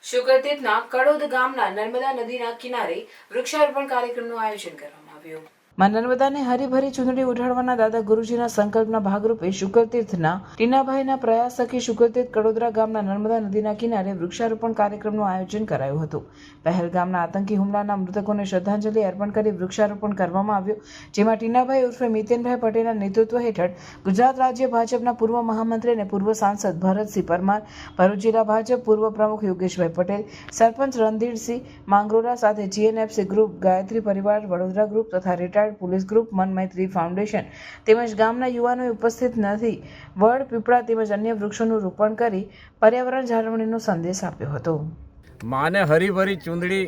શુકરતીર્થના કડોદ ગામના નર્મદા નદીના કિનારે વૃક્ષારોપણ કાર્યક્રમનું આયોજન કરવામાં આવ્યું. માં નર્મદાને હરીભરી ચૂંદડી ઉઢાડવાના દાદા ગુરુજીના સંકલ્પના ભાગરૂપે શુકરતીર્થના ટીનાભાઈના પ્રયાસ થકી શુકરતીર્થ કડોદરા ગામના નર્મદા નદીના કિનારે વૃક્ષારોપણ કાર્યક્રમનું આયોજન કરાયું હતું. પહેલગામના આતંકી હુમલાના મૃતકોને શ્રદ્ધાંજલિ અર્પણ કરી વૃક્ષારોપણ કરવામાં આવ્યું, જેમાં ટીનાભાઈ ઉર્ફે મિતેનભાઈ પટેલના નેતૃત્વ હેઠળ ગુજરાત રાજ્ય ભાજપના પૂર્વ મહામંત્રી અને પૂર્વ સાંસદ ભરતસિંહ પરમાર, ભરૂચ જિલ્લા ભાજપ પૂર્વ પ્રમુખ યોગેશભાઈ પટેલ, સરપંચ રણધીરસિંહ માંગરોળા સાથે જીએનએફસી ગ્રુપ, ગાયત્રી પરિવાર, વડોદરા ગ્રુપ તથા રિટાયર્ડ પોલીસ ગ્રુપ, મન મૈત્રી ફાઉન્ડેશન તેમજ ગામના યુવાનોએ ઉપસ્થિત નથી વડ, પીપળા તેમજ અન્ય વૃક્ષોનું રોપણ કરી પર્યાવરણ જાળવણીનો સંદેશ આપ્યો હતો. માને હરીભરી ચૂંદડી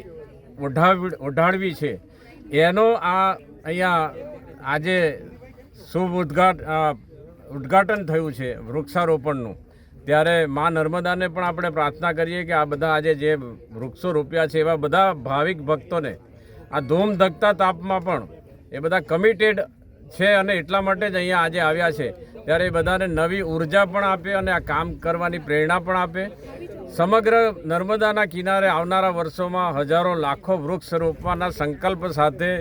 ઓઢાડવી છે એનો આ અહીંયા આજે શુભ ઉદ્ઘાટન થયું છે વૃક્ષારોપણનું. ત્યારે મા નર્મદાને પણ આપણે પ્રાર્થના કરીએ કે આ બધા આજે જે વૃક્ષો રોપ્યા છે એવા બધા ભાવિક ભક્તોને આ ધૂમ ધકતા તાપમાં પણ એ બધા કમિટેડ છે અને એટલા માટે જ અહીંયા આજે આવ્યા છે. ત્યારે એ બધાને નવી ઉર્જા પણ આપે અને આ કામ કરવાની પ્રેરણા પણ આપે. સમગ્ર નર્મદાના કિનારે આવનારા વર્ષોમાં હજારો લાખો વૃક્ષ રોપવાના સંકલ્પ સાથે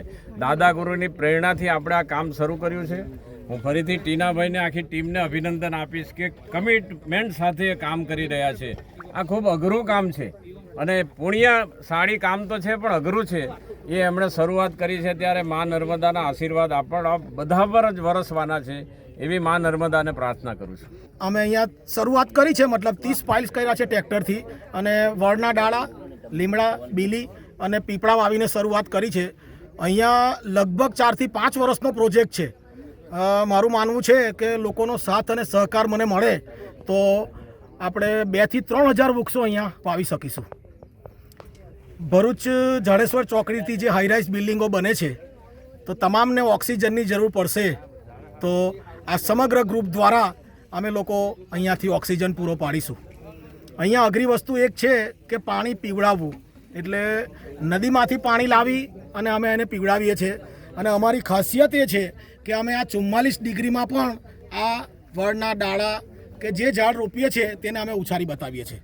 દાદા ગુરુની પ્રેરણાથી આપણે આ કામ શરૂ કર્યું છે. હું ફરીથી ટીનાભાઈને આખી ટીમને અભિનંદન આપીશ કે કમિટમેન્ટ સાથે કામ કરી રહ્યા છે. આ ખૂબ અઘરું કામ છે અને પુણ્યશાળી કામ તો છે પણ અઘરું છે. એ એમણે શરૂઆત કરી છે ત્યારે મા નર્મદાના આશીર્વાદ આપણા બધા પર જ વરસવાના છે એવી મા નર્મદાને પ્રાર્થના કરું છું. અમે અહીંયા શરૂઆત કરી છે, મતલબ 30 પાઇલ્સ કર્યા છે ટ્રેક્ટરથી અને વડના ડાળા, લીમડા, બીલી અને પીપળા વાવીને શરૂઆત કરી છે. અહીંયા લગભગ 4 થી 5 વર્ષનો પ્રોજેક્ટ છે. મારું માનવું છે કે લોકોનો સાથ અને સહકાર મને મળે તો આપણે 2 થી 3 હજાર વૃક્ષો અહીંયા વાવી શકીશું. ભરૂચ જાડેશ્વર ચોકડીથી જે હાઈરાઇઝ બિલ્ડિંગો બને છે તો તમામને ઓક્સિજનની જરૂર પડશે, તો આ સમગ્ર ગ્રુપ દ્વારા અમે લોકો અહીંયાથી ઓક્સિજન પૂરો પાડીશું. અહીંયા અઘરી વસ્તુ એક છે કે પાણી પીવડાવવું, એટલે નદીમાંથી પાણી લાવી અને અમે એને પીવડાવીએ છીએ. અને અમારી ખાસિયત એ છે કે અમે આ 44 ડિગ્રીમાં પણ આ વડના ડાળા કે જે ઝાડ રોપીએ છીએ તેને અમે ઉછારી બતાવીએ છીએ.